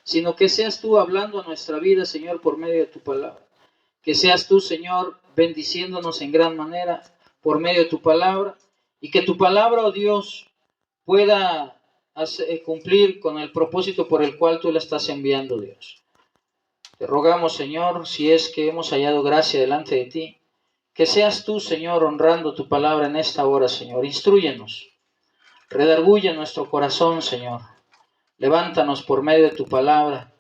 sino que seas tú hablando a nuestra vida, Señor, por medio de tu palabra. Que seas tú, Señor, bendiciéndonos en gran manera por medio de tu palabra, y que tu palabra, oh Dios, pueda cumplir con el propósito por el cual tú la estás enviando, Dios. Te rogamos, Señor, si es que hemos hallado gracia delante de ti, que seas tú, Señor, honrando tu palabra en esta hora, Señor. Instrúyenos, redarguye nuestro corazón, Señor. Levántanos por medio de tu palabra,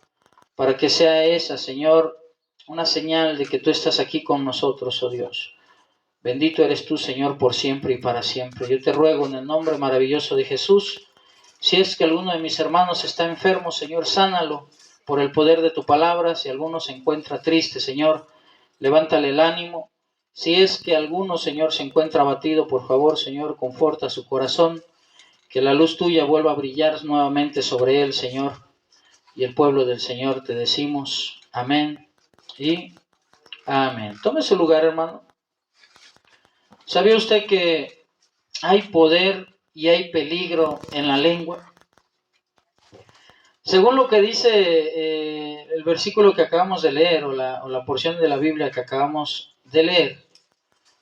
para que sea esa, Señor, una señal de que tú estás aquí con nosotros, oh Dios. Bendito eres tú, Señor, por siempre y para siempre. Yo te ruego en el nombre maravilloso de Jesús, si es que alguno de mis hermanos está enfermo, Señor, sánalo por el poder de tu palabra. Si alguno se encuentra triste, Señor, levántale el ánimo. Si es que alguno, Señor, se encuentra abatido, por favor, Señor, conforta su corazón. Que la luz tuya vuelva a brillar nuevamente sobre él, Señor. Y el pueblo del Señor te decimos amén y amén. Tome su lugar, hermano. ¿Sabía usted que hay poder y hay peligro en la lengua? Según lo que dice el versículo que acabamos de leer, o la porción de la Biblia que acabamos de leer,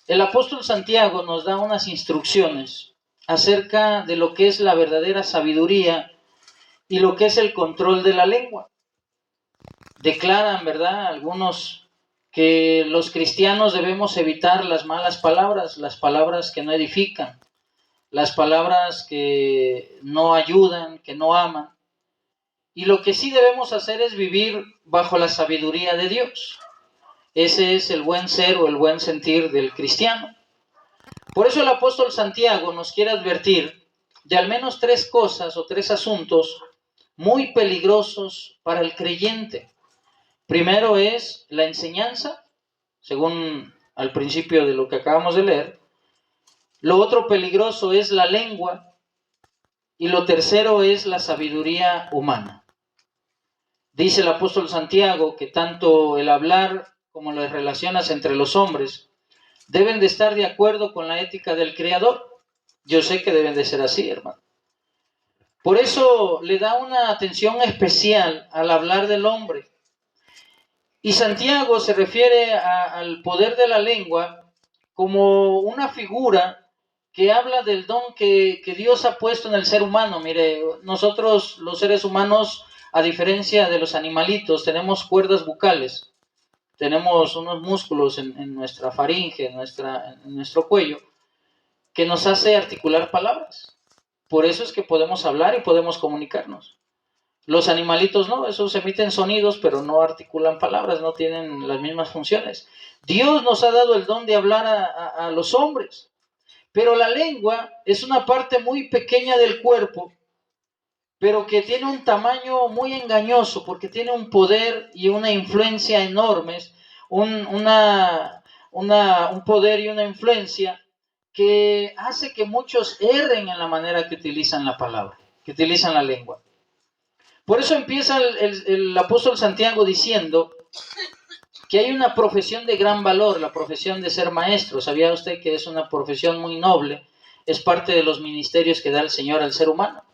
el apóstol Santiago nos da unas instrucciones acerca de lo que es la verdadera sabiduría y lo que es el control de la lengua. Declaran, ¿verdad?, algunos que los cristianos debemos evitar las malas palabras, las palabras que no edifican, las palabras que no ayudan, que no aman. Y lo que sí debemos hacer es vivir bajo la sabiduría de Dios. Ese es el buen ser o el buen sentir del cristiano. Por eso el apóstol Santiago nos quiere advertir de al menos 3 cosas o 3 asuntos muy peligrosos para el creyente. Primero es la enseñanza, según al principio de lo que acabamos de leer. Lo otro peligroso es la lengua. Y lo tercero es la sabiduría humana. Dice el apóstol Santiago que tanto el hablar como las relaciones entre los hombres deben de estar de acuerdo con la ética del Creador. Yo sé que deben de ser así, hermano. Por eso le da una atención especial al hablar del hombre. Y Santiago se refiere al poder de la lengua como una figura que habla del don que Dios ha puesto en el ser humano. Mire, nosotros los seres humanos, a diferencia de los animalitos, tenemos cuerdas bucales, tenemos unos músculos en nuestra faringe, en nuestro cuello, que nos hace articular palabras. Por eso es que podemos hablar y podemos comunicarnos. Los animalitos no, esos emiten sonidos, pero no articulan palabras, no tienen las mismas funciones. Dios nos ha dado el don de hablar a los hombres, pero la lengua es una parte muy pequeña del cuerpo, pero que tiene un tamaño muy engañoso, porque tiene un poder y una influencia enormes, un poder y una influencia que hace que muchos erren en la manera que utilizan la palabra, que utilizan la lengua. Por eso empieza el apóstol Santiago diciendo que hay una profesión de gran valor, la profesión de ser maestro. ¿Sabía usted que es una profesión muy noble? Es parte de los ministerios que da el Señor al ser humano.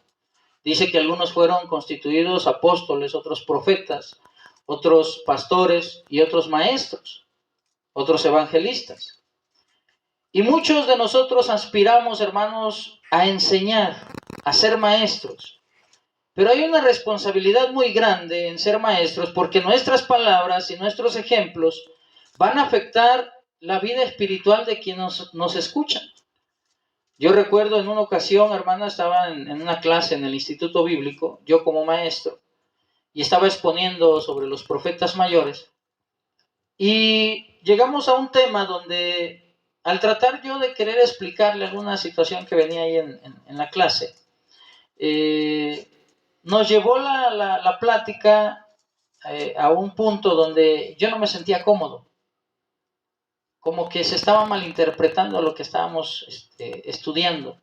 Dice que algunos fueron constituidos apóstoles, otros profetas, otros pastores y otros maestros, otros evangelistas. Y muchos de nosotros aspiramos, hermanos, a enseñar, a ser maestros. Pero hay una responsabilidad muy grande en ser maestros, porque nuestras palabras y nuestros ejemplos van a afectar la vida espiritual de quienes nos escuchan. Yo recuerdo en una ocasión, hermana, estaba en una clase en el Instituto Bíblico, yo como maestro, y estaba exponiendo sobre los profetas mayores. Y llegamos a un tema donde, al tratar yo de querer explicarle alguna situación que venía ahí en la clase, nos llevó la plática a un punto donde yo no me sentía cómodo, como que se estaba malinterpretando lo que estábamos estudiando.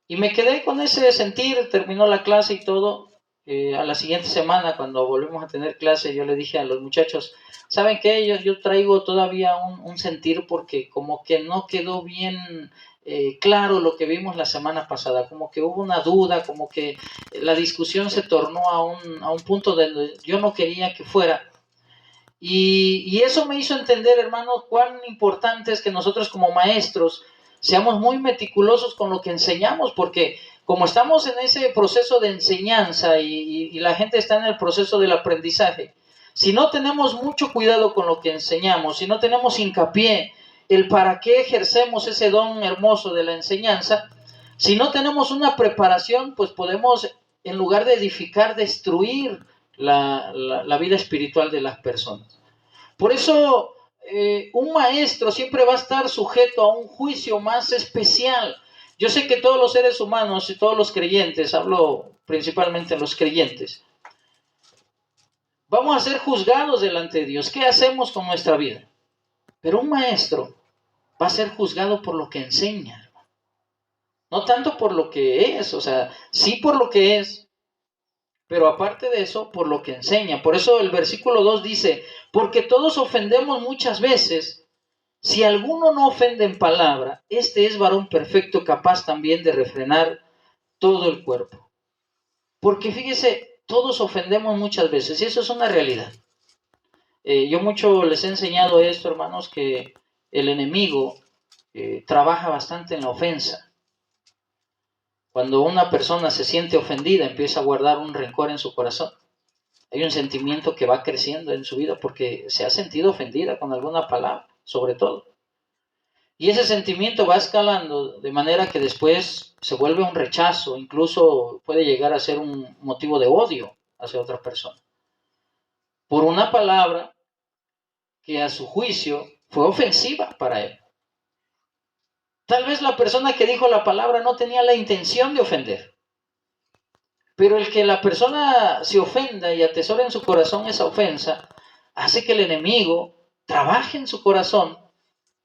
Y me quedé con ese sentir, terminó la clase y todo. A la siguiente semana, cuando volvimos a tener clase, yo le dije a los muchachos, ¿saben qué? Yo traigo todavía un sentir porque como que no quedó bien claro lo que vimos la semana pasada, como que hubo una duda, como que la discusión se tornó a un punto donde yo no quería que fuera. Y eso me hizo entender, hermano, cuán importante es que nosotros como maestros seamos muy meticulosos con lo que enseñamos, porque como estamos en ese proceso de enseñanza y la gente está en el proceso del aprendizaje, si no tenemos mucho cuidado con lo que enseñamos, si no tenemos hincapié el para qué ejercemos ese don hermoso de la enseñanza, si no tenemos una preparación, pues podemos, en lugar de edificar, destruir la vida espiritual de las personas. Por eso un maestro siempre va a estar sujeto a un juicio más especial. Yo sé que todos los seres humanos y todos los creyentes, hablo principalmente de los creyentes, vamos a ser juzgados delante de Dios. ¿Qué hacemos con nuestra vida? Pero un maestro va a ser juzgado por lo que enseña. No tanto por lo que es, o sea, sí por lo que es, pero aparte de eso, por lo que enseña. Por eso el versículo 2 dice, porque todos ofendemos muchas veces. Si alguno no ofende en palabra, este es varón perfecto, capaz también de refrenar todo el cuerpo. Porque fíjese, todos ofendemos muchas veces, y eso es una realidad. Yo mucho les he enseñado esto, hermanos, que el enemigo trabaja bastante en la ofensa. Cuando una persona se siente ofendida, empieza a guardar un rencor en su corazón. Hay un sentimiento que va creciendo en su vida porque se ha sentido ofendida con alguna palabra, sobre todo. Y ese sentimiento va escalando de manera que después se vuelve un rechazo, incluso puede llegar a ser un motivo de odio hacia otra persona. Por una palabra que a su juicio fue ofensiva para él. Tal vez la persona que dijo la palabra no tenía la intención de ofender. Pero el que la persona se ofenda y atesore en su corazón esa ofensa, hace que el enemigo trabaje en su corazón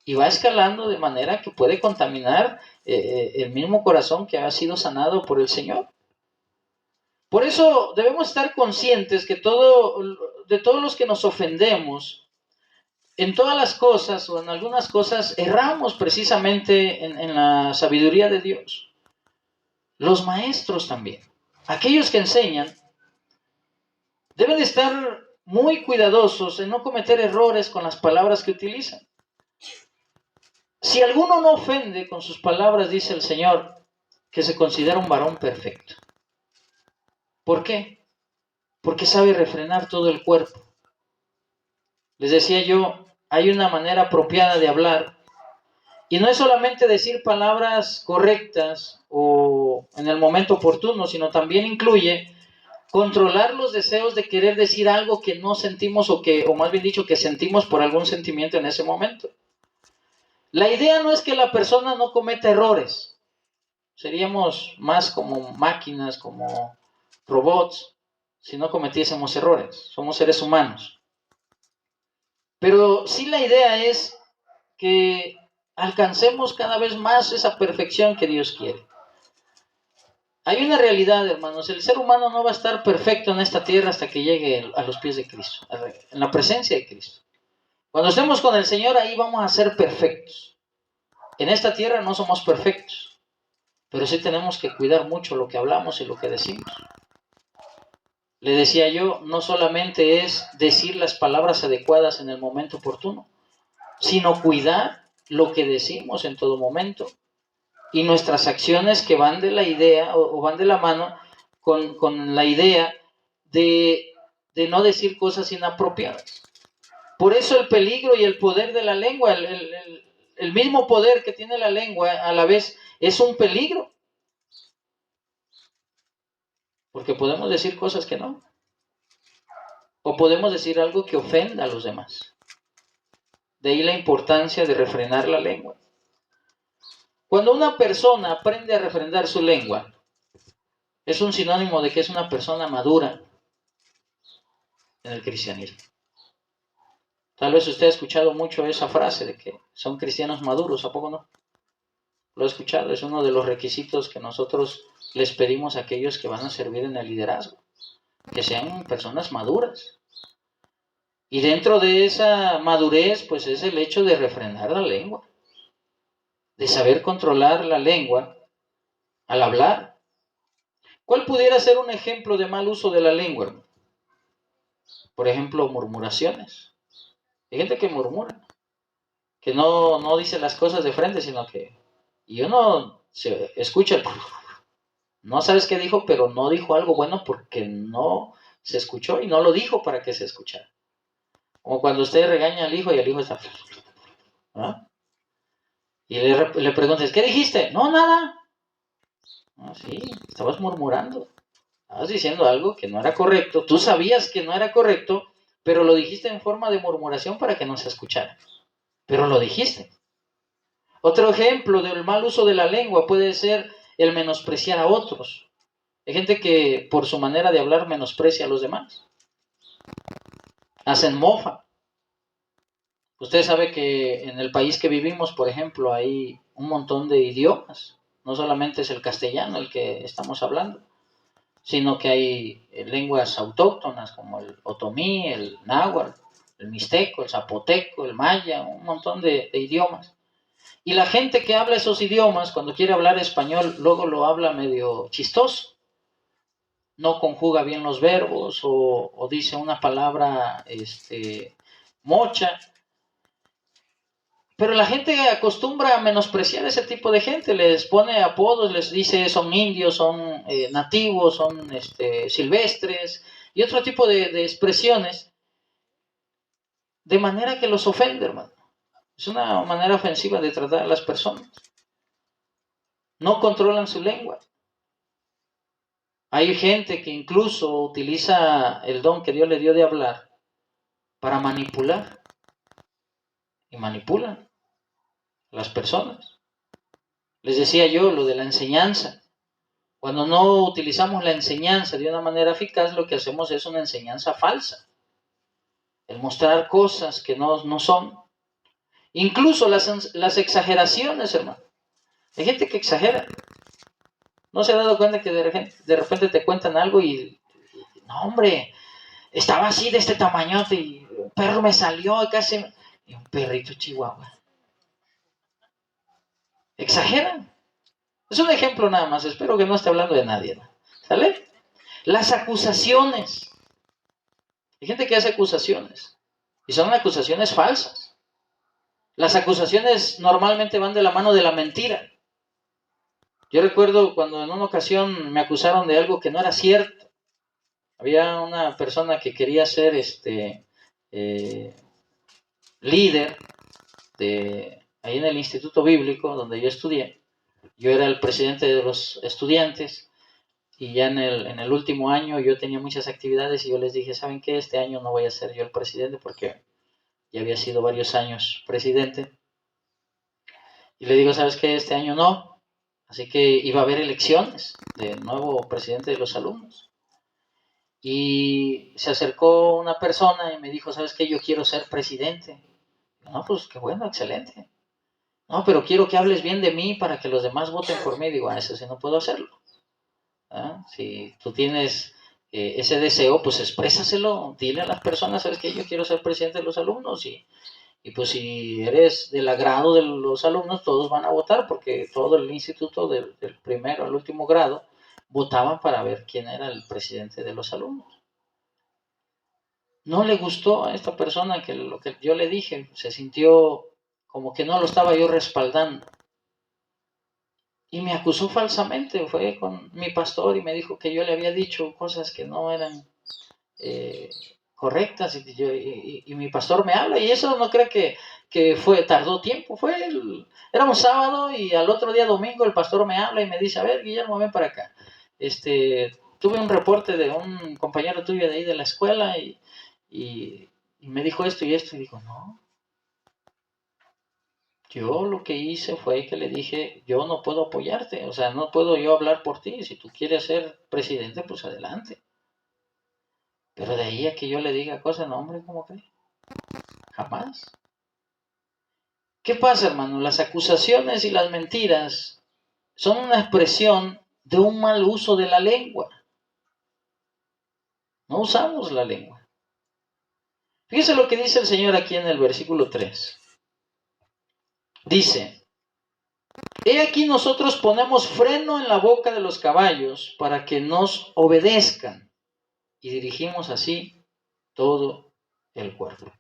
y va escalando de manera que puede contaminar el mismo corazón que ha sido sanado por el Señor. Por eso debemos estar conscientes que de todos los que nos ofendemos, en todas las cosas o en algunas cosas, erramos precisamente en la sabiduría de Dios. Los maestros también, aquellos que enseñan, deben estar muy cuidadosos en no cometer errores con las palabras que utilizan. Si alguno no ofende con sus palabras, dice el Señor, que se considera un varón perfecto. ¿Por qué? Porque sabe refrenar todo el cuerpo. Les decía yo, hay una manera apropiada de hablar, y no es solamente decir palabras correctas o en el momento oportuno, sino también incluye controlar los deseos de querer decir algo que no sentimos o más bien dicho, que sentimos por algún sentimiento en ese momento. La idea no es que la persona no cometa errores. Seríamos más como máquinas, como robots, si no cometiésemos errores. Somos seres humanos. Pero sí la idea es que alcancemos cada vez más esa perfección que Dios quiere. Hay una realidad, hermanos, el ser humano no va a estar perfecto en esta tierra hasta que llegue a los pies de Cristo, en la presencia de Cristo. Cuando estemos con el Señor, ahí vamos a ser perfectos. En esta tierra no somos perfectos, pero sí tenemos que cuidar mucho lo que hablamos y lo que decimos. Le decía yo, no solamente es decir las palabras adecuadas en el momento oportuno, sino cuidar lo que decimos en todo momento y nuestras acciones que van de la idea o van de la mano con la idea de no decir cosas inapropiadas. Por eso el peligro y el poder de la lengua, el mismo poder que tiene la lengua a la vez es un peligro. Porque podemos decir cosas que no. O podemos decir algo que ofenda a los demás. De ahí la importancia de refrenar la lengua. Cuando una persona aprende a refrendar su lengua, es un sinónimo de que es una persona madura en el cristianismo. Tal vez usted ha escuchado mucho esa frase de que son cristianos maduros, ¿a poco no? Lo he escuchado, es uno de los requisitos que nosotros les pedimos a aquellos que van a servir en el liderazgo, que sean personas maduras. Y dentro de esa madurez, pues es el hecho de refrendar la lengua. de saber controlar la lengua al hablar. ¿Cuál pudiera ser un ejemplo de mal uso de la lengua, hermano? Por ejemplo, murmuraciones. Hay gente que murmura, que no dice las cosas de frente, sino que... Y uno se escucha, no sabes qué dijo, pero no dijo algo bueno porque no se escuchó y no lo dijo para que se escuchara. Como cuando usted regaña al hijo y el hijo está... ¿ah? Y le preguntas, ¿qué dijiste? No, nada. No, sí, estabas murmurando. Estabas diciendo algo que no era correcto. Tú sabías que no era correcto, pero lo dijiste en forma de murmuración para que no se escuchara. Pero lo dijiste. Otro ejemplo del mal uso de la lengua puede ser el menospreciar a otros. Hay gente que por su manera de hablar menosprecia a los demás. Hacen mofa. Usted sabe que en el país que vivimos, por ejemplo, hay un montón de idiomas. No solamente es el castellano el que estamos hablando, sino que hay lenguas autóctonas como el otomí, el náhuatl, el mixteco, el zapoteco, el maya, un montón de idiomas. Y la gente que habla esos idiomas, cuando quiere hablar español, luego lo habla medio chistoso. No conjuga bien los verbos o dice una palabra mocha. Pero la gente acostumbra a menospreciar ese tipo de gente, les pone apodos, les dice son indios, son nativos, son silvestres y otro tipo de expresiones, de manera que los ofende, hermano. Es una manera ofensiva de tratar a las personas. No controlan su lengua. Hay gente que incluso utiliza el don que Dios le dio de hablar para manipular y manipulan a las personas. Les decía yo lo de la enseñanza. Cuando no utilizamos la enseñanza de una manera eficaz, lo que hacemos es una enseñanza falsa. El mostrar cosas que no son. Incluso las exageraciones, hermano. Hay gente que exagera. ¿No se ha dado cuenta que de repente te cuentan algo y no, hombre, estaba así de este tamañote y un perro me salió y casi... Y un perrito chihuahua. Exageran. Es un ejemplo nada más. Espero que no esté hablando de nadie, ¿no? ¿Sale? Las acusaciones. Hay gente que hace acusaciones y son acusaciones falsas. Las acusaciones normalmente van de la mano de la mentira. Yo recuerdo cuando en una ocasión me acusaron de algo que no era cierto. Había una persona que quería ser líder ahí en el Instituto Bíblico donde yo estudié. Yo era el presidente de los estudiantes y ya en el último año yo tenía muchas actividades y yo les dije, ¿saben qué? Este año no voy a ser yo el presidente porque ya había sido varios años presidente. Y le digo, ¿sabes qué? Este año no. Así que iba a haber elecciones de nuevo presidente de los alumnos. Y se acercó una persona y me dijo, ¿sabes qué? Yo quiero ser presidente. No, pues qué bueno, excelente. No, pero quiero que hables bien de mí para que los demás voten por mí. Digo, eso sí no puedo hacerlo. ¿Ah? Si tú tienes ese deseo, pues exprésaselo. Dile a las personas, ¿sabes qué? Yo quiero ser presidente de los alumnos y pues si eres del agrado de los alumnos, todos van a votar porque todo el instituto del primero al último grado votaban para ver quién era el presidente de los alumnos. No le gustó a esta persona que lo que yo le dije, se sintió como que no lo estaba yo respaldando. Y me acusó falsamente, fue con mi pastor y me dijo que yo le había dicho cosas que no eran correctas y mi pastor me habla y eso no creo que tardó tiempo, era un sábado y al otro día domingo el pastor me habla y me dice, a ver Guillermo, ven para acá, tuve un reporte de un compañero tuyo de ahí de la escuela y me dijo esto y esto y digo, no, yo lo que hice fue que le dije, yo no puedo apoyarte, o sea, no puedo yo hablar por ti, si tú quieres ser presidente, pues adelante. Pero de ahí a que yo le diga cosas, no, hombre, ¿cómo cree? Jamás. ¿Qué pasa, hermano? Las acusaciones y las mentiras son una expresión de un mal uso de la lengua. No usamos la lengua. Fíjese lo que dice el Señor aquí en el versículo 3. Dice, He aquí nosotros ponemos freno en la boca de los caballos para que nos obedezcan y dirigimos así todo el cuerpo.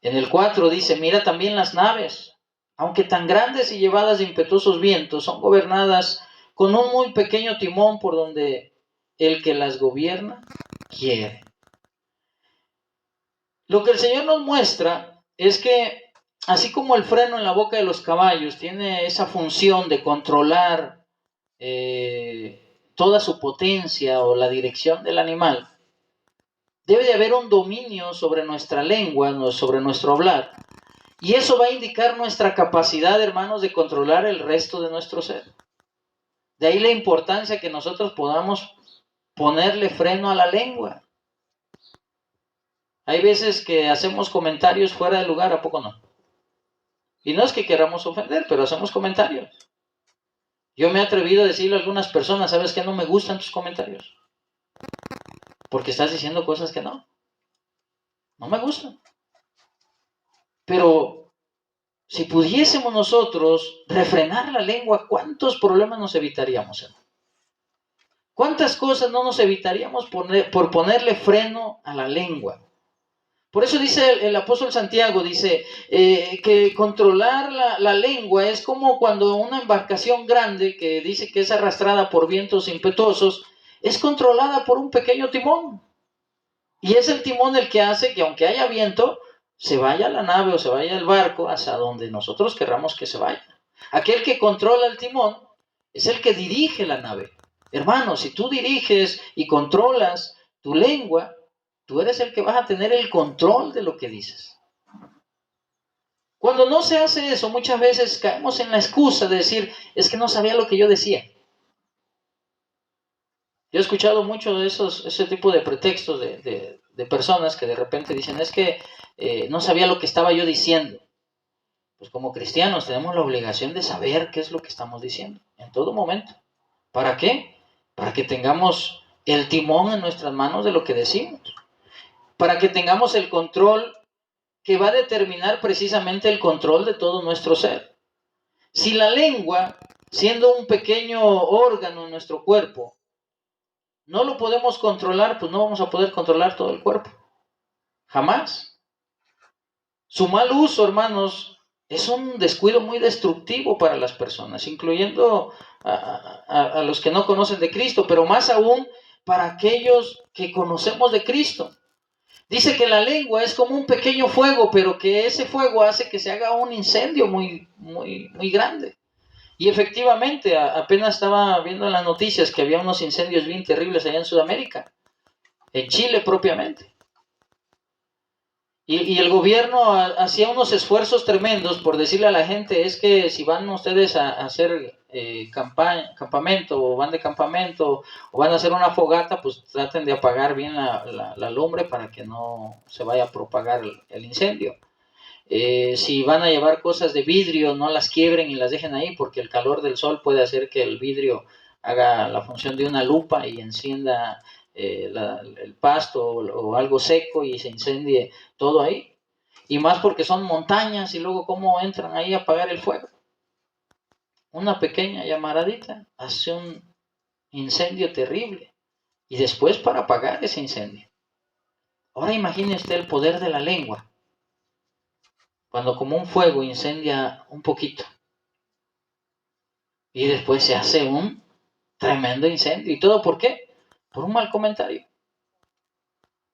En el 4 dice, mira también las naves, aunque tan grandes y llevadas de impetuosos vientos, son gobernadas con un muy pequeño timón por donde el que las gobierna quiere. Lo que el Señor nos muestra es que así como el freno en la boca de los caballos tiene esa función de controlar toda su potencia o la dirección del animal, debe de haber un dominio sobre nuestra lengua, sobre nuestro hablar, y eso va a indicar nuestra capacidad, hermanos, de controlar el resto de nuestro ser. De ahí la importancia que nosotros podamos ponerle freno a la lengua. Hay veces que hacemos comentarios fuera de lugar, ¿a poco no? Y no es que queramos ofender, pero hacemos comentarios. Yo me he atrevido a decirle a algunas personas, ¿sabes qué? No me gustan tus comentarios. Porque estás diciendo cosas que no me gustan. Pero si pudiésemos nosotros refrenar la lengua, ¿cuántos problemas nos evitaríamos, hermano? ¿Cuántas cosas no nos evitaríamos por ponerle freno a la lengua? Por eso dice el apóstol Santiago, dice que controlar la lengua es como cuando una embarcación grande, que dice que es arrastrada por vientos impetuosos, es controlada por un pequeño timón. Y es el timón el que hace que aunque haya viento, se vaya la nave o se vaya el barco hacia donde nosotros querramos que se vaya. Aquel que controla el timón es el que dirige la nave. Hermano, si tú diriges y controlas tu lengua, tú eres el que vas a tener el control de lo que dices. Cuando no se hace eso, muchas veces caemos en la excusa de decir, es que no sabía lo que yo decía. Yo he escuchado mucho de ese tipo de pretextos de personas que de repente dicen, es que no sabía lo que estaba yo diciendo. Pues como cristianos tenemos la obligación de saber qué es lo que estamos diciendo en todo momento. ¿Para qué? Para que tengamos el timón en nuestras manos de lo que decimos. Para que tengamos el control que va a determinar precisamente el control de todo nuestro ser. Si la lengua, siendo un pequeño órgano en nuestro cuerpo, no lo podemos controlar, pues no vamos a poder controlar todo el cuerpo. Jamás. Su mal uso, hermanos, es un descuido muy destructivo para las personas, incluyendo a los que no conocen de Cristo, pero más aún para aquellos que conocemos de Cristo. Dice que la lengua es como un pequeño fuego, pero que ese fuego hace que se haga un incendio muy, muy, muy grande. Y efectivamente, apenas estaba viendo en las noticias que había unos incendios bien terribles allá en Sudamérica, en Chile propiamente. Y el gobierno hacía unos esfuerzos tremendos por decirle a la gente, es que si van ustedes a hacer campamento o van de campamento o van a hacer una fogata, pues traten de apagar bien la lumbre para que no se vaya a propagar el incendio. Si van a llevar cosas de vidrio, no las quiebren y las dejen ahí porque el calor del sol puede hacer que el vidrio haga la función de una lupa y encienda el pasto o algo seco y se incendie todo ahí. Y más porque son montañas y luego cómo entran ahí a apagar el fuego. Una pequeña llamaradita hace un incendio terrible y después para apagar ese incendio. Ahora imagine usted el poder de la lengua. Cuando como un fuego incendia un poquito y después se hace un tremendo incendio. ¿Y todo por qué? Por un mal comentario,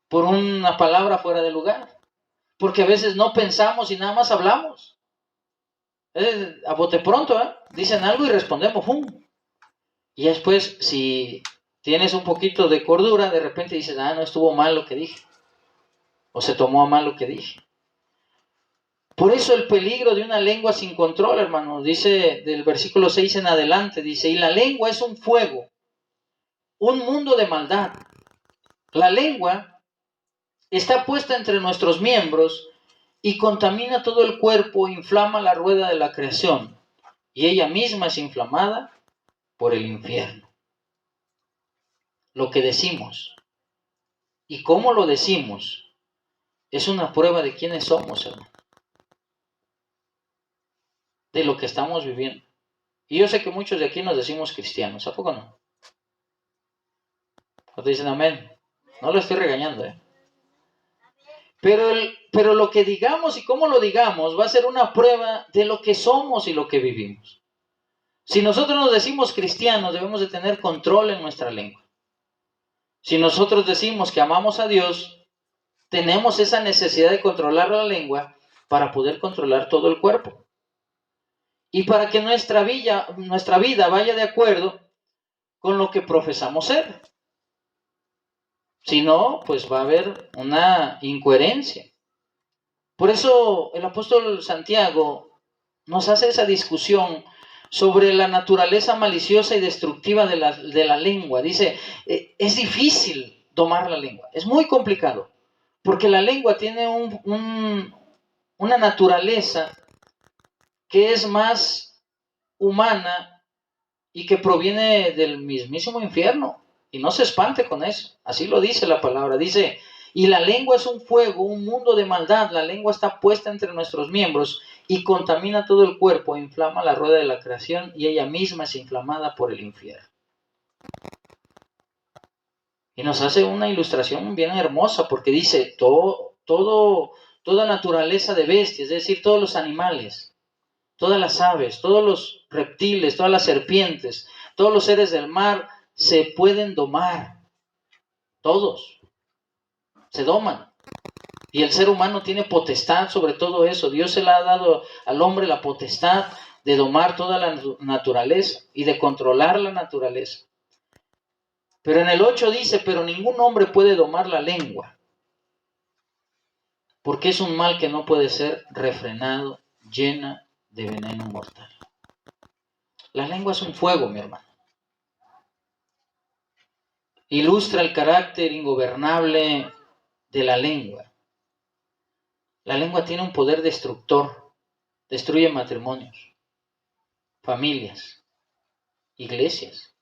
por una palabra fuera de lugar, porque a veces no pensamos y nada más hablamos. A bote pronto, dicen algo y respondemos, ¡pum! Y después, si tienes un poquito de cordura, de repente dices, no estuvo mal lo que dije, o se tomó a mal lo que dije. Por eso el peligro de una lengua sin control, hermanos, dice del versículo 6 en adelante, dice, y la lengua es un fuego, un mundo de maldad. La lengua está puesta entre nuestros miembros y contamina todo el cuerpo, inflama la rueda de la creación, y ella misma es inflamada por el infierno. Lo que decimos y cómo lo decimos es una prueba de quiénes somos, hermano. de lo que estamos viviendo. Y yo sé que muchos de aquí nos decimos cristianos, ¿a poco no? ¿Cuántos dicen amén? No lo estoy regañando, ¿eh? Pero lo que digamos y cómo lo digamos va a ser una prueba de lo que somos y lo que vivimos. Si nosotros nos decimos cristianos, debemos de tener control en nuestra lengua. Si nosotros decimos que amamos a Dios, tenemos esa necesidad de controlar la lengua para poder controlar todo el cuerpo. Y para que nuestra vida vaya de acuerdo con lo que profesamos ser. Si no, pues va a haber una incoherencia. Por eso el apóstol Santiago nos hace esa discusión sobre la naturaleza maliciosa y destructiva de la lengua. Dice, es difícil domar la lengua, es muy complicado, porque la lengua tiene una naturaleza que es más humana y que proviene del mismísimo infierno. Y no se espante con eso, así lo dice la palabra. Dice, y la lengua es un fuego, un mundo de maldad. La lengua está puesta entre nuestros miembros y contamina todo el cuerpo, inflama la rueda de la creación y ella misma es inflamada por el infierno. Y nos hace una ilustración bien hermosa porque dice, toda naturaleza de bestias, es decir, todos los animales, todas las aves, todos los reptiles, todas las serpientes, todos los seres del mar se pueden domar. Todos se doman. Y el ser humano tiene potestad sobre todo eso. Dios se le ha dado al hombre la potestad de domar toda la naturaleza y de controlar la naturaleza. Pero en el 8 dice, pero ningún hombre puede domar la lengua, porque es un mal que no puede ser refrenado, llena de veneno mortal. La lengua es un fuego, mi hermano. Ilustra el carácter ingobernable de la lengua. La lengua tiene un poder destructor, destruye matrimonios, familias, iglesias,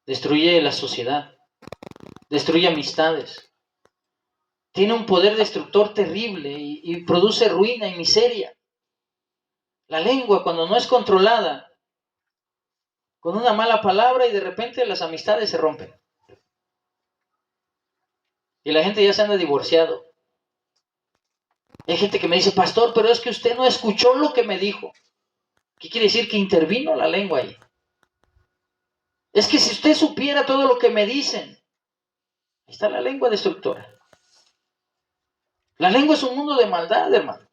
destruye la sociedad, destruye amistades. Tiene un poder destructor terrible y produce ruina y miseria. La lengua, cuando no es controlada, con una mala palabra y de repente las amistades se rompen. Y la gente ya se anda divorciado. Hay gente que me dice, pastor, pero es que usted no escuchó lo que me dijo. ¿Qué quiere decir? Que intervino la lengua ahí. Es que si usted supiera todo lo que me dicen, ahí está la lengua destructora. La lengua es un mundo de maldad, hermano.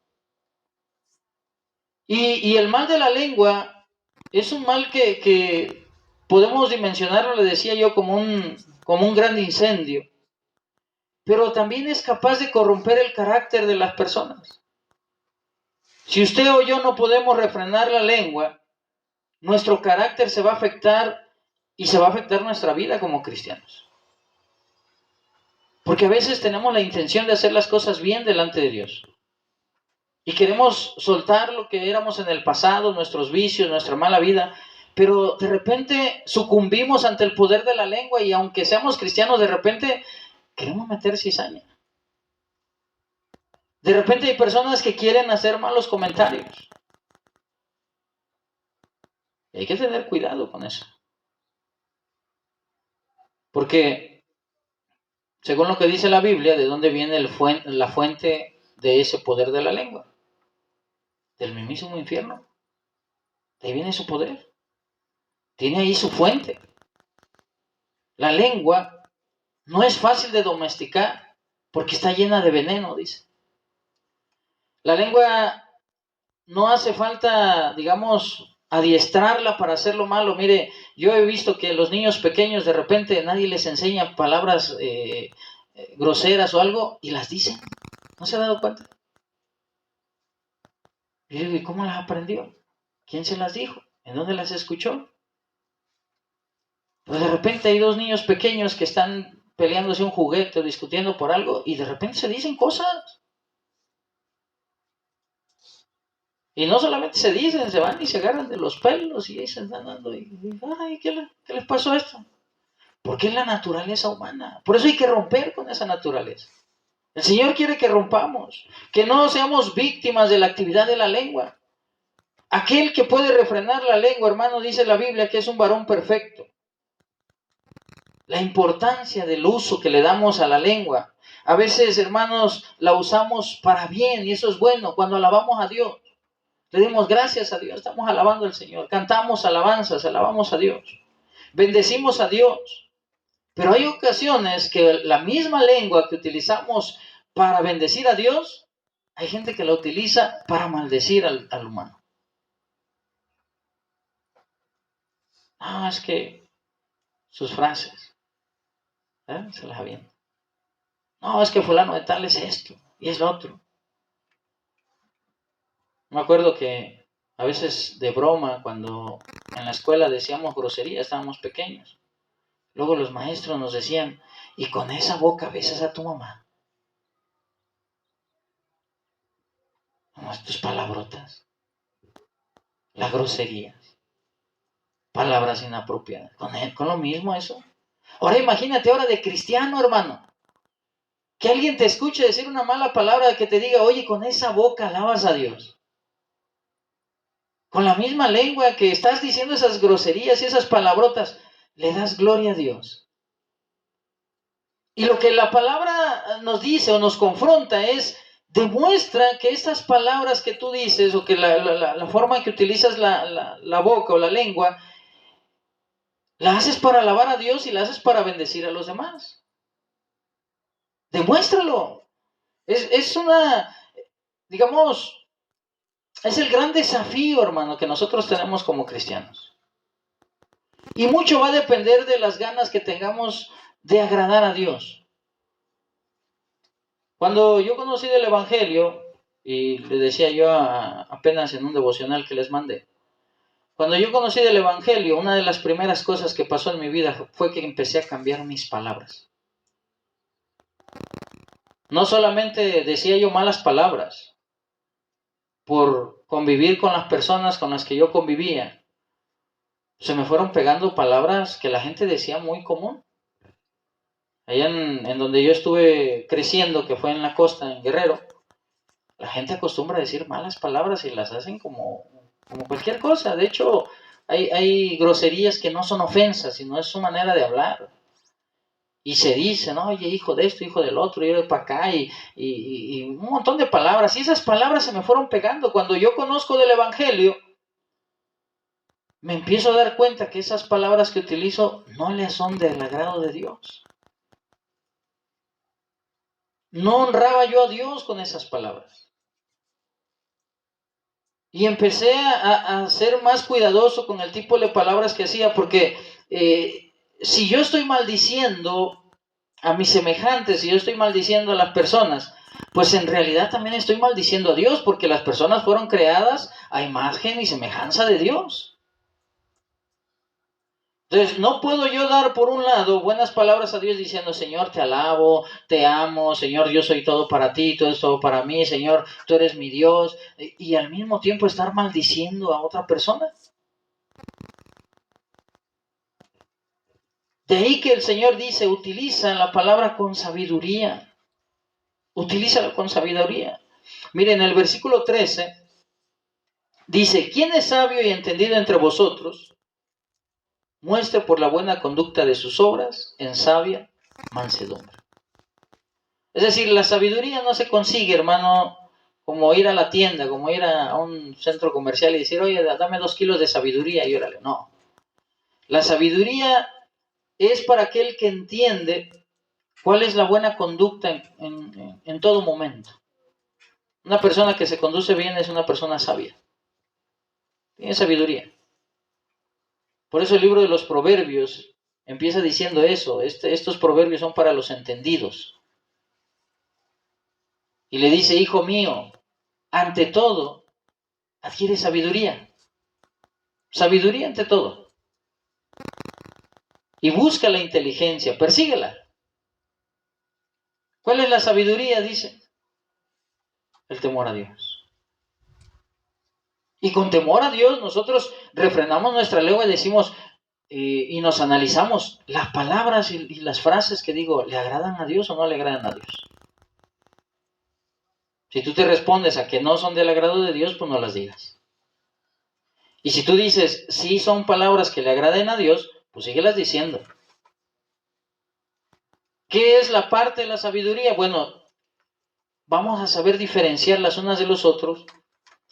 Y el mal de la lengua es un mal que podemos dimensionarlo, le decía yo, como un gran incendio. Pero también es capaz de corromper el carácter de las personas. Si usted o yo no podemos refrenar la lengua, nuestro carácter se va a afectar y se va a afectar nuestra vida como cristianos. Porque a veces tenemos la intención de hacer las cosas bien delante de Dios. Y queremos soltar lo que éramos en el pasado, nuestros vicios, nuestra mala vida, pero de repente sucumbimos ante el poder de la lengua y aunque seamos cristianos, de repente queremos meter cizaña. De repente hay personas que quieren hacer malos comentarios. Y hay que tener cuidado con eso. Porque, según lo que dice la Biblia, ¿de dónde viene la fuente de ese poder de la lengua? Del mismísimo infierno. De ahí viene su poder. Tiene ahí su fuente. La lengua no es fácil de domesticar porque está llena de veneno, dice. La lengua no hace falta, digamos, adiestrarla para hacer lo malo. Mire, yo he visto que los niños pequeños de repente nadie les enseña palabras groseras o algo y las dicen. ¿No se ha dado cuenta? Y yo digo, ¿y cómo las aprendió? ¿Quién se las dijo? ¿En dónde las escuchó? Pero de repente hay dos niños pequeños que están peleándose un juguete o discutiendo por algo y de repente se dicen cosas. Y no solamente se dicen, se van y se agarran de los pelos y ahí se están dando. Ay, ¿qué les pasó a esto? Porque es la naturaleza humana. Por eso hay que romper con esa naturaleza. El Señor quiere que rompamos, que no seamos víctimas de la actividad de la lengua. Aquel que puede refrenar la lengua, hermano, dice la Biblia que es un varón perfecto. La importancia del uso que le damos a la lengua. A veces, hermanos, la usamos para bien y eso es bueno cuando alabamos a Dios. Le dimos gracias a Dios, estamos alabando al Señor. Cantamos alabanzas, alabamos a Dios. Bendecimos a Dios. Pero hay ocasiones que la misma lengua que utilizamos para bendecir a Dios, hay gente que la utiliza para maldecir al humano. Ah, es que sus frases, se las avientan. No, es que fulano de tal es esto y es lo otro. Me acuerdo que a veces de broma, cuando en la escuela decíamos grosería, estábamos pequeños. Luego los maestros nos decían, y con esa boca besas a tu mamá. Vamos, tus palabrotas, la grosería, palabras inapropiadas. Con lo mismo eso. Ahora imagínate ahora de cristiano, hermano. Que alguien te escuche decir una mala palabra, que te diga, oye, con esa boca alabas a Dios. Con la misma lengua que estás diciendo esas groserías y esas palabrotas, le das gloria a Dios. Y lo que la palabra nos dice o nos confronta es, demuestra que esas palabras que tú dices o que la forma en que utilizas la boca o la lengua, la haces para alabar a Dios y la haces para bendecir a los demás. Demuéstralo. Es una, digamos, es el gran desafío, hermano, que nosotros tenemos como cristianos. Y mucho va a depender de las ganas que tengamos de agradar a Dios. Cuando yo conocí del Evangelio, y le decía yo apenas en un devocional que les mandé, cuando yo conocí del Evangelio, una de las primeras cosas que pasó en mi vida fue que empecé a cambiar mis palabras. No solamente decía yo malas palabras por convivir con las personas con las que yo convivía, se me fueron pegando palabras que la gente decía muy común. Allá en donde yo estuve creciendo, que fue en la costa, en Guerrero, la gente acostumbra a decir malas palabras y las hacen como cualquier cosa. De hecho, hay groserías que no son ofensas, sino es su manera de hablar. Y se dice, ¿no? Oye, hijo de esto, hijo del otro, y de para acá, y un montón de palabras. Y esas palabras se me fueron pegando. Cuando yo conozco del Evangelio, me empiezo a dar cuenta que esas palabras que utilizo no le son del agrado de Dios. No honraba yo a Dios con esas palabras. Y empecé a ser más cuidadoso con el tipo de palabras que hacía, porque si yo estoy maldiciendo a mis semejantes, si yo estoy maldiciendo a las personas, pues en realidad también estoy maldiciendo a Dios, porque las personas fueron creadas a imagen y semejanza de Dios. Entonces, no puedo yo dar por un lado buenas palabras a Dios diciendo, Señor, te alabo, te amo, Señor, yo soy todo para ti, todo es todo para mí, Señor, tú eres mi Dios, y al mismo tiempo estar maldiciendo a otra persona. De ahí que el Señor dice, utiliza la palabra con sabiduría, utilízala con sabiduría. Miren, el versículo 13 dice, ¿quién es sabio y entendido entre vosotros? Muestre por la buena conducta de sus obras en sabia mansedumbre. Es decir, la sabiduría no se consigue, hermano, como ir a la tienda, como ir a un centro comercial y decir, oye, dame 2 kilos de sabiduría y órale. No. La sabiduría es para aquel que entiende cuál es la buena conducta en todo momento. Una persona que se conduce bien es una persona sabia. Tiene sabiduría. Por eso el libro de los Proverbios empieza diciendo eso. Estos proverbios son para los entendidos. Y le dice, hijo mío, ante todo, adquiere sabiduría. Sabiduría ante todo. Y busca la inteligencia, persíguela. ¿Cuál es la sabiduría? Dice, el temor a Dios. Y con temor a Dios nosotros refrenamos nuestra lengua y decimos, y nos analizamos, las palabras y las frases que digo, ¿le agradan a Dios o no le agradan a Dios? Si tú te respondes a que no son del agrado de Dios, pues no las digas. Y si tú dices, sí son palabras que le agraden a Dios, pues síguelas diciendo. ¿Qué es la parte de la sabiduría? Bueno, vamos a saber diferenciar las unas de los otros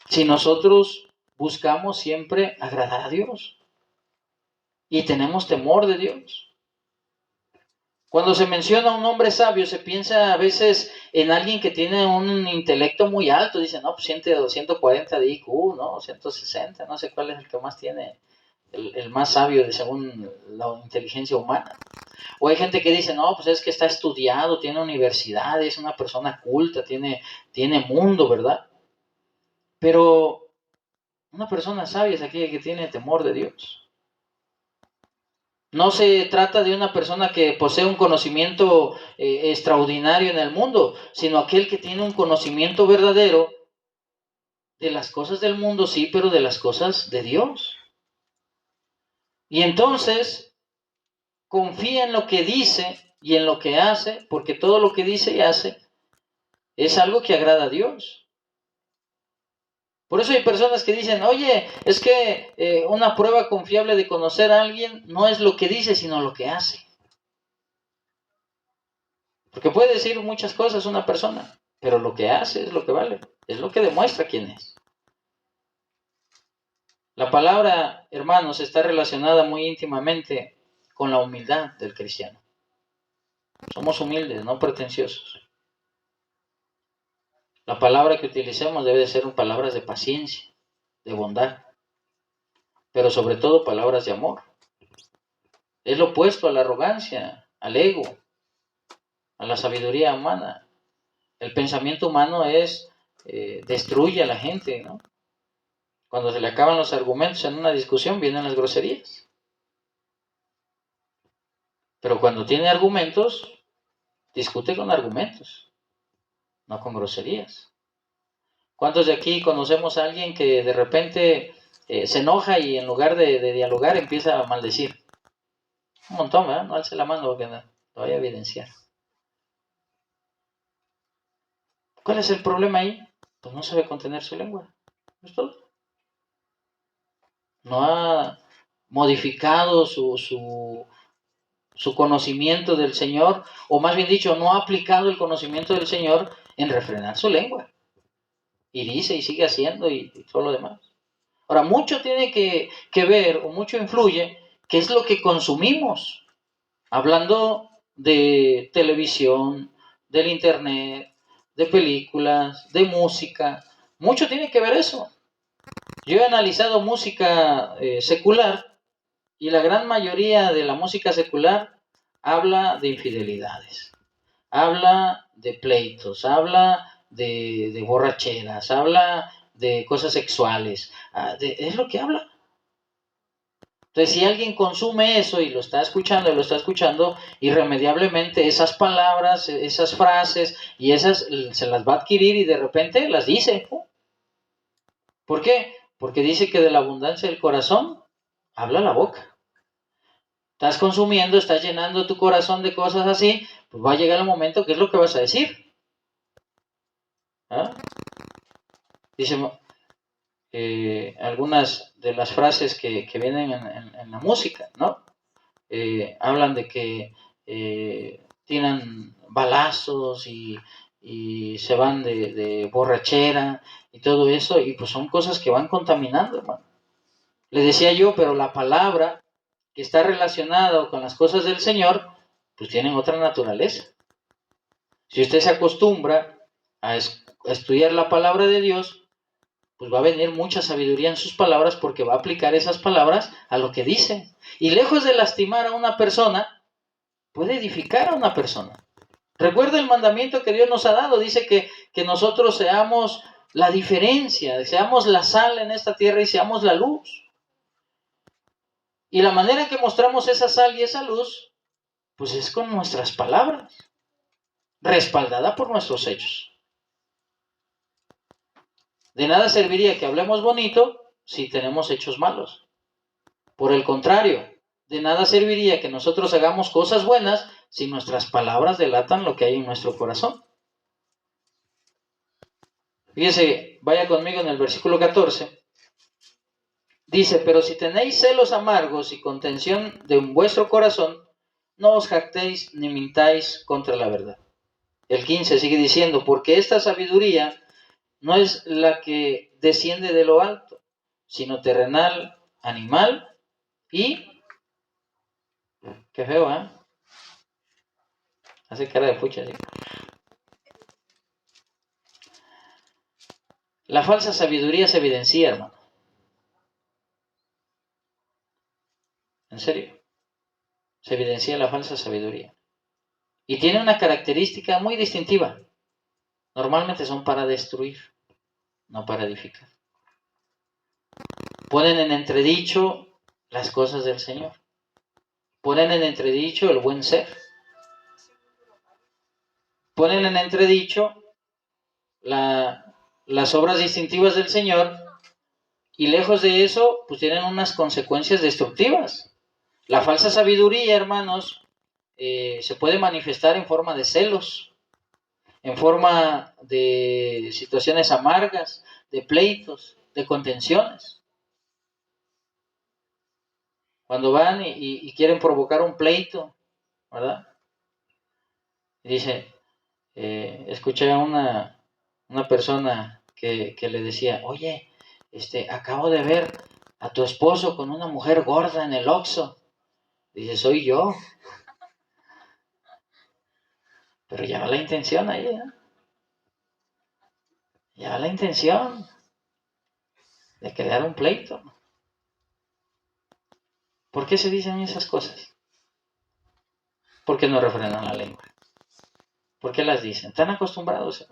si nosotros buscamos siempre agradar a Dios y tenemos temor de Dios. Cuando se menciona a un hombre sabio, se piensa a veces en alguien que tiene un intelecto muy alto. Dicen, no, pues 140 de IQ, ¿no? 160, no sé cuál es el que más tiene, el más sabio según la inteligencia humana. O hay gente que dice, no, pues es que está estudiado, tiene universidad, es una persona culta, tiene mundo, ¿verdad? Pero una persona sabia es aquella que tiene temor de Dios. No se trata de una persona que posee un conocimiento extraordinario en el mundo, sino aquel que tiene un conocimiento verdadero de las cosas del mundo, sí, pero de las cosas de Dios. Y entonces confía en lo que dice y en lo que hace, porque todo lo que dice y hace es algo que agrada a Dios. Por eso hay personas que dicen, oye, es que una prueba confiable de conocer a alguien no es lo que dice, sino lo que hace. Porque puede decir muchas cosas una persona, pero lo que hace es lo que vale, es lo que demuestra quién es. La palabra, hermanos, está relacionada muy íntimamente con la humildad del cristiano. Somos humildes, no pretenciosos. La palabra que utilicemos debe de ser palabras de paciencia, de bondad, pero sobre todo palabras de amor. Es lo opuesto a la arrogancia, al ego, a la sabiduría humana. El pensamiento humano destruye a la gente, ¿no? Cuando se le acaban los argumentos en una discusión, vienen las groserías. Pero cuando tiene argumentos, discute con argumentos, no con groserías. ¿Cuántos de aquí conocemos a alguien que de repente se enoja y en lugar de dialogar empieza a maldecir? Un montón, ¿verdad? No alce la mano porque lo voy a evidenciar. ¿Cuál es el problema ahí? Pues no sabe contener su lengua. ¿No es todo? No ha modificado su conocimiento del Señor, o más bien dicho, no ha aplicado el conocimiento del Señor en refrenar su lengua. Y dice y sigue haciendo y todo lo demás. Ahora, mucho tiene que ver, o mucho influye, qué es lo que consumimos. Hablando de televisión, del internet, de películas, de música. Mucho tiene que ver eso. Yo he analizado música secular y la gran mayoría de la música secular habla de infidelidades, habla de pleitos, habla de borracheras, habla de cosas sexuales, es lo que habla. Entonces, si alguien consume eso y lo está escuchando, irremediablemente esas palabras, esas frases y esas se las va a adquirir y de repente las dice. ¿Por qué? Porque dice que de la abundancia del corazón habla la boca. Estás consumiendo, estás llenando tu corazón de cosas así, pues va a llegar el momento que es lo que vas a decir. ¿Ah? Dice algunas de las frases que vienen en la música, ¿no? Hablan de que tiran balazos y se van de borrachera y todo eso, y pues son cosas que van contaminando, hermano. Le decía yo, pero la palabra que está relacionada con las cosas del Señor, pues tienen otra naturaleza. Si usted se acostumbra a estudiar la palabra de Dios, pues va a venir mucha sabiduría en sus palabras porque va a aplicar esas palabras a lo que dice. Y lejos de lastimar a una persona, puede edificar a una persona. Recuerda el mandamiento que Dios nos ha dado. Dice que nosotros seamos la diferencia, seamos la sal en esta tierra y seamos la luz. Y la manera en que mostramos esa sal y esa luz, pues es con nuestras palabras, respaldada por nuestros hechos. De nada serviría que hablemos bonito si tenemos hechos malos. Por el contrario, de nada serviría que nosotros hagamos cosas buenas si nuestras palabras delatan lo que hay en nuestro corazón. Fíjese, vaya conmigo en el versículo 14. Dice, pero si tenéis celos amargos y contención de vuestro corazón, no os jactéis ni mintáis contra la verdad. El 15 sigue diciendo, porque esta sabiduría no es la que desciende de lo alto, sino terrenal, animal y... Qué feo, ¿eh? Hace cara de pucha, ¿sí? La falsa sabiduría se evidencia, hermano. En serio. Se evidencia la falsa sabiduría. Y tiene una característica muy distintiva. Normalmente son para destruir, no para edificar. Ponen en entredicho las cosas del Señor. Ponen en entredicho el buen ser. Ponen en entredicho las obras distintivas del Señor y lejos de eso, pues tienen unas consecuencias destructivas. La falsa sabiduría, hermanos, se puede manifestar en forma de celos, en forma de situaciones amargas, de pleitos, de contenciones. Cuando van y quieren provocar un pleito, ¿verdad? Dice, escuché a una persona que le decía, oye, acabo de ver a tu esposo con una mujer gorda en el Oxxo. Dice, soy yo. Pero ya va la intención ahí, ¿eh? Ya va la intención de crear un pleito. ¿Por qué se dicen esas cosas? Porque no refrenan la lengua. ¿Por qué las dicen? Están acostumbrados, ¿eh?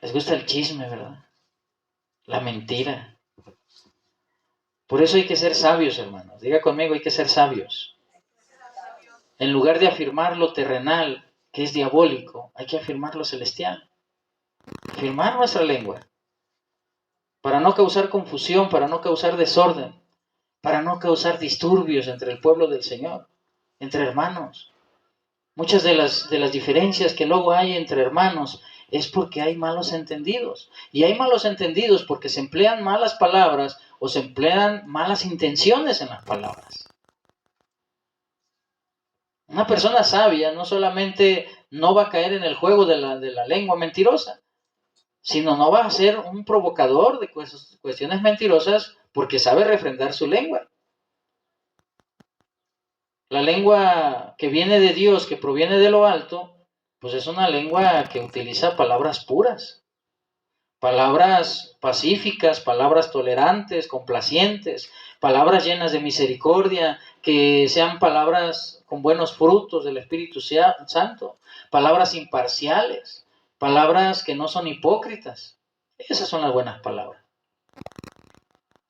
Les gusta el chisme, ¿verdad? La mentira. Por eso hay que ser sabios, hermanos. Diga conmigo, hay que ser sabios. En lugar de afirmar lo terrenal, que es diabólico, hay que afirmar lo celestial. Afirmar nuestra lengua. Para no causar confusión, para no causar desorden, para no causar disturbios entre el pueblo del Señor, entre hermanos. Muchas de las diferencias que luego hay entre hermanos es porque hay malos entendidos. Y hay malos entendidos porque se emplean malas palabras o se emplean malas intenciones en las palabras. Una persona sabia no solamente no va a caer en el juego de la lengua mentirosa, sino no va a ser un provocador de cuestiones mentirosas porque sabe refrendar su lengua. La lengua que viene de Dios, que proviene de lo alto, pues es una lengua que utiliza palabras puras, palabras pacíficas, palabras tolerantes, complacientes, palabras llenas de misericordia, que sean palabras con buenos frutos del Espíritu Santo, palabras imparciales, palabras que no son hipócritas. Esas son las buenas palabras.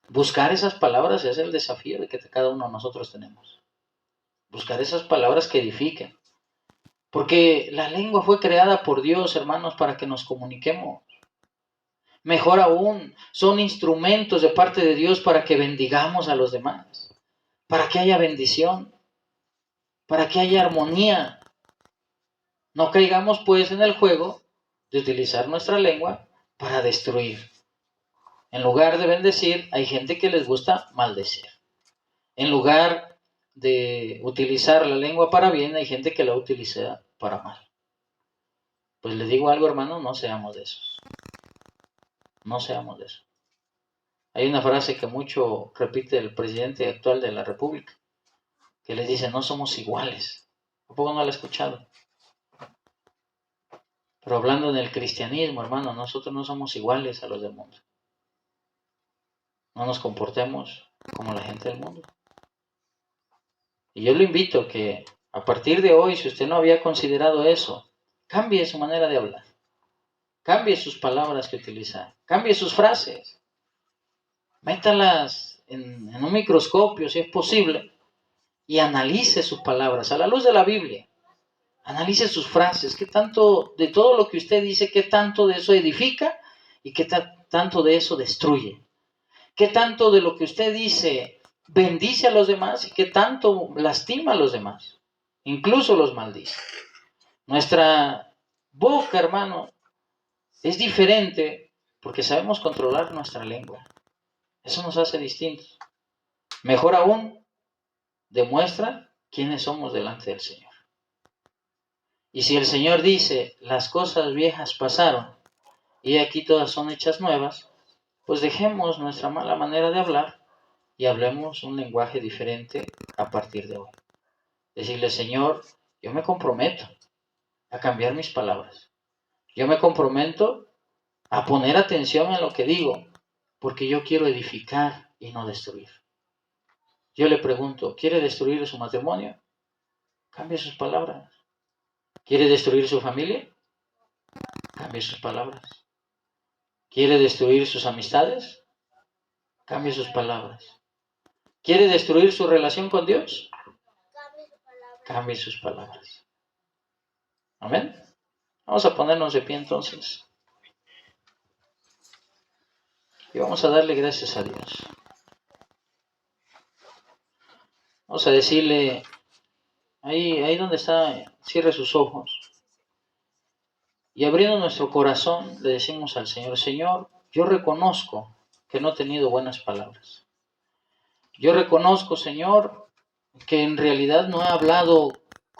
Buscar esas palabras es el desafío de que cada uno de nosotros tenemos. Buscar esas palabras que edifiquen. Porque la lengua fue creada por Dios, hermanos, para que nos comuniquemos. Mejor aún, son instrumentos de parte de Dios para que bendigamos a los demás, para que haya bendición, para que haya armonía. No caigamos pues en el juego de utilizar nuestra lengua para destruir. En lugar de bendecir, hay gente que les gusta maldecir. En lugar de utilizar la lengua para bien, hay gente que la utiliza para mal. Pues les digo algo, hermano, no seamos de esos. No seamos de eso. Hay una frase que mucho repite el presidente actual de la República, que les dice, no somos iguales. ¿A poco no lo he escuchado? Pero hablando del cristianismo, hermano, nosotros no somos iguales a los del mundo. No nos comportemos como la gente del mundo. Y yo lo invito a que a partir de hoy, si usted no había considerado eso, cambie su manera de hablar. Cambie sus palabras que utiliza. Cambie sus frases. Métalas en un microscopio, si es posible, y analice sus palabras a la luz de la Biblia. Analice sus frases, qué tanto de todo lo que usted dice, qué tanto de eso edifica y qué tanto de eso destruye. Qué tanto de lo que usted dice bendice a los demás y qué tanto lastima a los demás. Incluso los maldice. Nuestra boca, hermano, es diferente porque sabemos controlar nuestra lengua. Eso nos hace distintos. Mejor aún, demuestra quiénes somos delante del Señor. Y si el Señor dice, las cosas viejas pasaron, y aquí todas son hechas nuevas, pues dejemos nuestra mala manera de hablar y hablemos un lenguaje diferente a partir de hoy. Decirle, Señor, yo me comprometo a cambiar mis palabras. Yo me comprometo a poner atención en lo que digo, porque yo quiero edificar y no destruir. Yo le pregunto, ¿quiere destruir su matrimonio? Cambie sus palabras. ¿Quiere destruir su familia? Cambie sus palabras. ¿Quiere destruir sus amistades? Cambie sus palabras. ¿Quiere destruir su relación con Dios? Cambie sus palabras. Amén. Vamos a ponernos de pie entonces. Y vamos a darle gracias a Dios. Vamos a decirle, ahí donde está, cierre sus ojos. Y abriendo nuestro corazón, le decimos al Señor, Señor, yo reconozco que no he tenido buenas palabras. Yo reconozco, Señor, que en realidad no he hablado